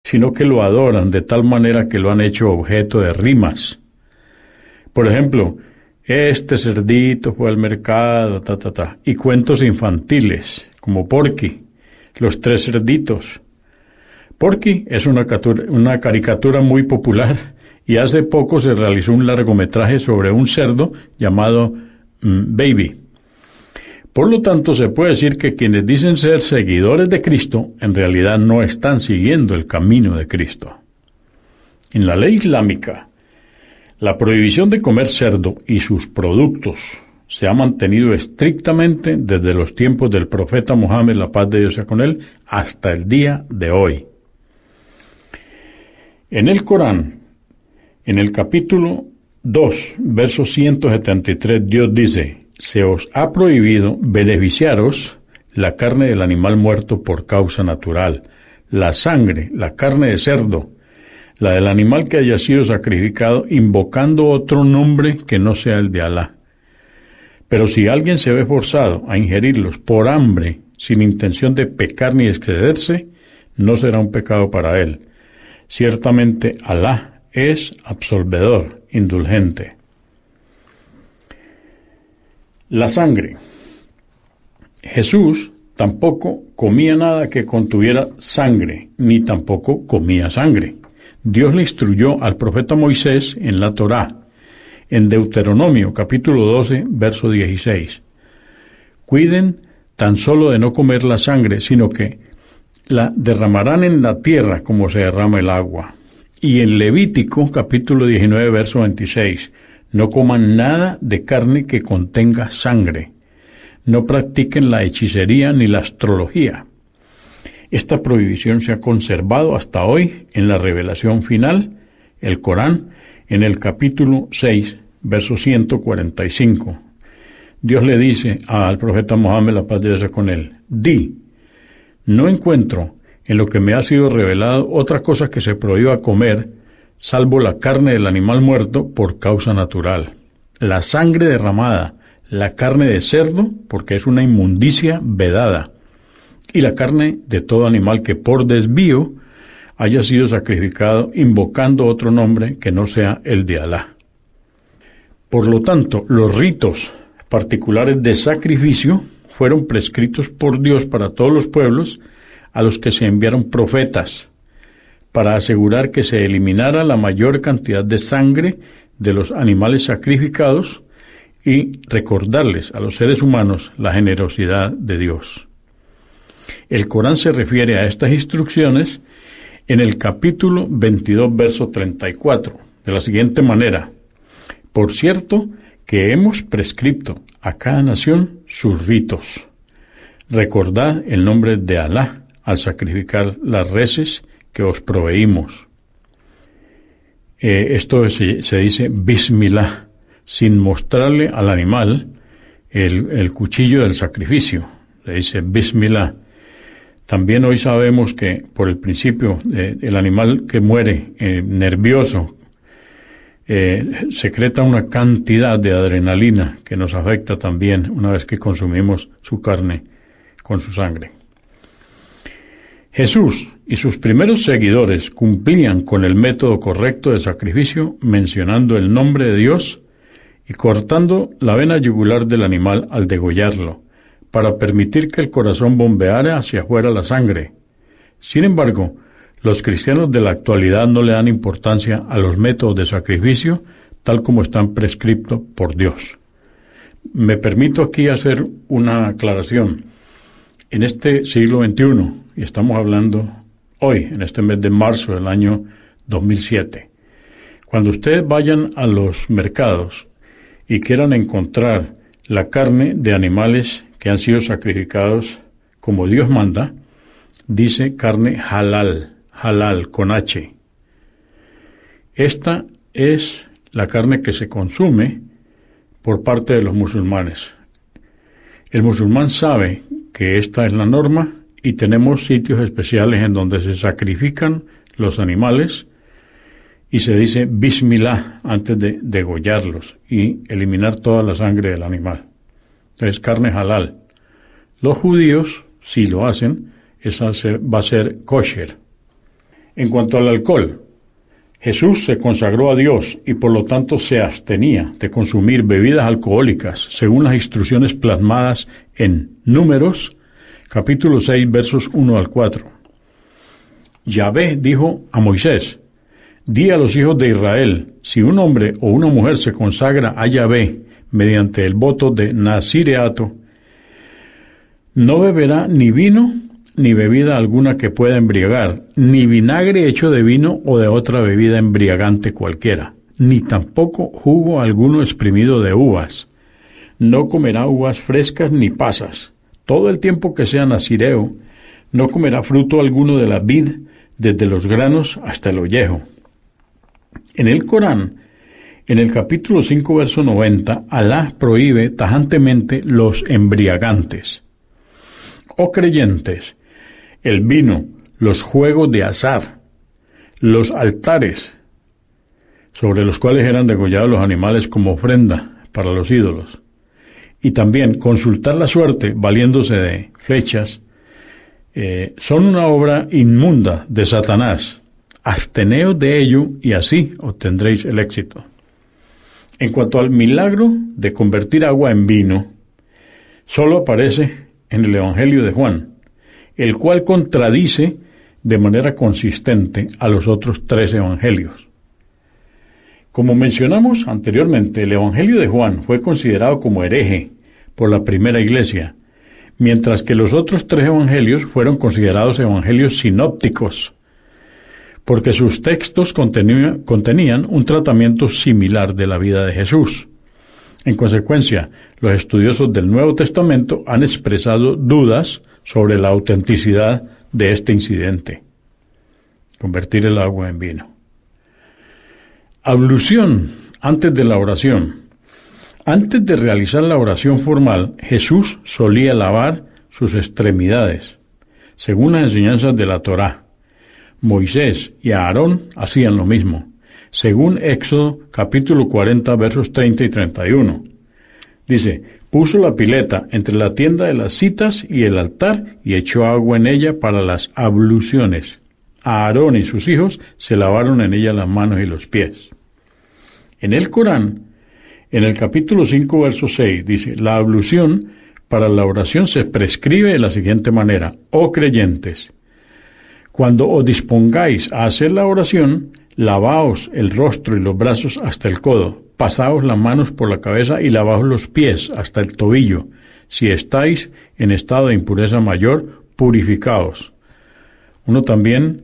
sino que lo adoran de tal manera que lo han hecho objeto de rimas. Por ejemplo, este cerdito fue al mercado, y cuentos infantiles, como Porky, los tres cerditos. Porky es una caricatura muy popular y hace poco se realizó un largometraje sobre un cerdo llamado Baby. Por lo tanto, se puede decir que quienes dicen ser seguidores de Cristo, en realidad no están siguiendo el camino de Cristo. En la ley islámica, la prohibición de comer cerdo y sus productos se ha mantenido estrictamente desde los tiempos del profeta Mohammed, la paz de Dios sea con él, hasta el día de hoy. En el Corán, en el capítulo 2, verso 173, Dios dice: se os ha prohibido beneficiaros la carne del animal muerto por causa natural, la sangre, la carne de cerdo, la del animal que haya sido sacrificado invocando otro nombre que no sea el de Alá. Pero si alguien se ve forzado a ingerirlos por hambre, sin intención de pecar ni excederse, no será un pecado para él. Ciertamente Alá es absolvedor, indulgente. La sangre. Jesús tampoco comía nada que contuviera sangre, ni tampoco comía sangre. Dios le instruyó al profeta Moisés en la Torá, en Deuteronomio capítulo 12, verso 16. Cuiden tan solo de no comer la sangre, sino que la derramarán en la tierra como se derrama el agua. Y en Levítico capítulo 19, verso 26. No coman nada de carne que contenga sangre. No practiquen la hechicería ni la astrología. Esta prohibición se ha conservado hasta hoy en la revelación final, el Corán, en el capítulo 6, verso 145. Dios le dice al profeta Mohammed, la paz de Dios sea con él: di, no encuentro en lo que me ha sido revelado otra cosa que se prohíba comer, salvo la carne del animal muerto por causa natural, la sangre derramada, la carne de cerdo, porque es una inmundicia vedada, y la carne de todo animal que por desvío haya sido sacrificado invocando otro nombre que no sea el de Alá. Por lo tanto, los ritos particulares de sacrificio fueron prescritos por Dios para todos los pueblos a los que se enviaron profetas, para asegurar que se eliminara la mayor cantidad de sangre de los animales sacrificados y recordarles a los seres humanos la generosidad de Dios. El Corán se refiere a estas instrucciones en el capítulo 22, verso 34, de la siguiente manera: por cierto, que hemos prescrito a cada nación sus ritos. Recordad el nombre de Alá al sacrificar las reses que os proveímos. Esto se dice Bismillah, sin mostrarle al animal el cuchillo del sacrificio. Se dice Bismillah. También hoy sabemos que por el principio el animal que muere nervioso secreta una cantidad de adrenalina que nos afecta también una vez que consumimos su carne con su sangre. Jesús y sus primeros seguidores cumplían con el método correcto de sacrificio mencionando el nombre de Dios y cortando la vena yugular del animal al degollarlo, para permitir que el corazón bombeara hacia afuera la sangre. Sin embargo, los cristianos de la actualidad no le dan importancia a los métodos de sacrificio tal como están prescritos por Dios. Me permito aquí hacer una aclaración. En este siglo XXI, y estamos hablando hoy, en este mes de marzo del año 2007, cuando ustedes vayan a los mercados y quieran encontrar la carne de animales que han sido sacrificados como Dios manda, dice carne halal, halal con H. Esta es la carne que se consume por parte de los musulmanes. El musulmán sabe que esta es la norma y tenemos sitios especiales en donde se sacrifican los animales y se dice Bismillah antes de degollarlos y eliminar toda la sangre del animal. Entonces, carne halal. Los judíos, si lo hacen, esa va a ser kosher. En cuanto al alcohol, Jesús se consagró a Dios y por lo tanto se abstenía de consumir bebidas alcohólicas, según las instrucciones plasmadas en Números, capítulo 6, versos 1 al 4. Yahvé dijo a Moisés: di a los hijos de Israel, si un hombre o una mujer se consagra a Yahvé mediante el voto de nazireato, no beberá ni vino ni bebida alguna que pueda embriagar, ni vinagre hecho de vino o de otra bebida embriagante cualquiera, ni tampoco jugo alguno exprimido de uvas. No comerá uvas frescas ni pasas. Todo el tiempo que sea nazireo, no comerá fruto alguno de la vid, desde los granos hasta el ollejo. En el Corán, en el capítulo 5, verso 90, Alá prohíbe tajantemente los embriagantes. Oh creyentes, el vino, los juegos de azar, los altares, sobre los cuales eran degollados los animales como ofrenda para los ídolos, y también consultar la suerte valiéndose de flechas, son una obra inmunda de Satanás. Absteneos de ello y así obtendréis el éxito. En cuanto al milagro de convertir agua en vino, solo aparece en el Evangelio de Juan, el cual contradice de manera consistente a los otros 3 evangelios. Como mencionamos anteriormente, el Evangelio de Juan fue considerado como hereje por la primera iglesia, mientras que los otros 3 evangelios fueron considerados evangelios sinópticos, porque sus textos contenían un tratamiento similar de la vida de Jesús. En consecuencia, los estudiosos del Nuevo Testamento han expresado dudas sobre la autenticidad de este incidente. Convertir el agua en vino. Ablución antes de la oración. Antes de realizar la oración formal, Jesús solía lavar sus extremidades, según las enseñanzas de la Torá. Moisés y Aarón hacían lo mismo, según Éxodo capítulo 40, versos 30 y 31. Dice: puso la pileta entre la tienda de las citas y el altar y echó agua en ella para las abluciones. Aarón y sus hijos se lavaron en ella las manos y los pies. En el Corán, en el capítulo 5, verso 6, dice: la ablución para la oración se prescribe de la siguiente manera: oh creyentes, cuando os dispongáis a hacer la oración, lavaos el rostro y los brazos hasta el codo, pasaos las manos por la cabeza y lavaos los pies hasta el tobillo. Si estáis en estado de impureza mayor, purificaos. Uno también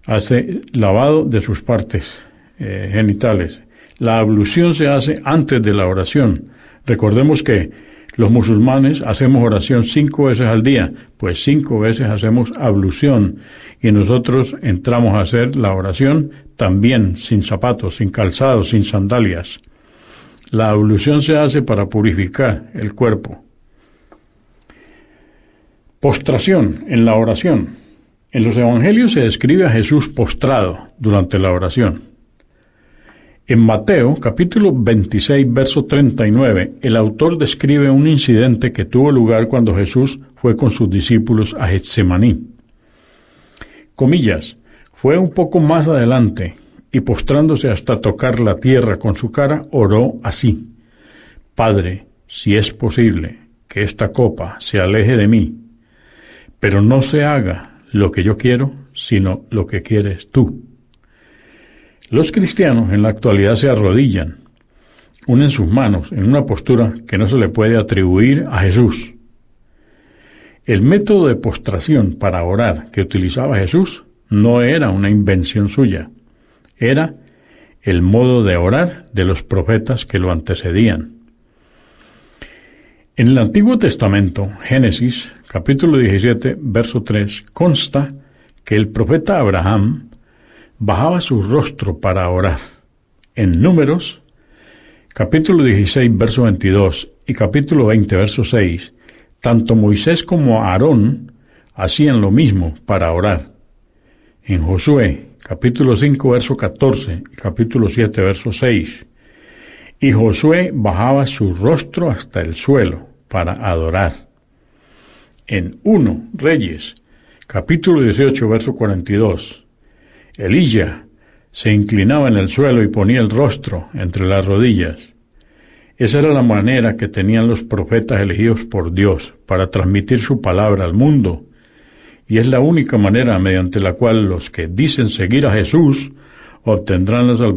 hace lavado de sus partes genitales. La ablución se hace antes de la oración. Recordemos que los musulmanes hacemos oración 5 veces al día, pues 5 veces hacemos ablución, y nosotros entramos a hacer la oración también sin zapatos, sin calzados, sin sandalias. La ablución se hace para purificar el cuerpo. Postración en la oración. En los evangelios se describe a Jesús postrado durante la oración. En Mateo, capítulo 26, verso 39, el autor describe un incidente que tuvo lugar cuando Jesús fue con sus discípulos a Getsemaní. Comillas, fue un poco más adelante y postrándose hasta tocar la tierra con su cara, oró así: Padre, si es posible, que esta copa se aleje de mí, pero no se haga lo que yo quiero, sino lo que quieres tú. Los cristianos en la actualidad se arrodillan, unen sus manos en una postura que no se le puede atribuir a Jesús. El método de postración para orar que utilizaba Jesús no era una invención suya, era el modo de orar de los profetas que lo antecedían. En el Antiguo Testamento, Génesis, capítulo 17, verso 3, consta que el profeta Abraham bajaba su rostro para orar. En Números, capítulo 16, verso 22 y capítulo 20, verso 6, tanto Moisés como Aarón hacían lo mismo para orar. En Josué, capítulo 5, verso 14 y capítulo 7, verso 6, y Josué bajaba su rostro hasta el suelo para adorar. En 1 Reyes, capítulo 18, verso 42, Elías se inclinaba en el suelo y ponía el rostro entre las rodillas. Esa era la manera que tenían los profetas elegidos por Dios para transmitir su palabra al mundo, y es la única manera mediante la cual los que dicen seguir a Jesús obtendrán la salvación.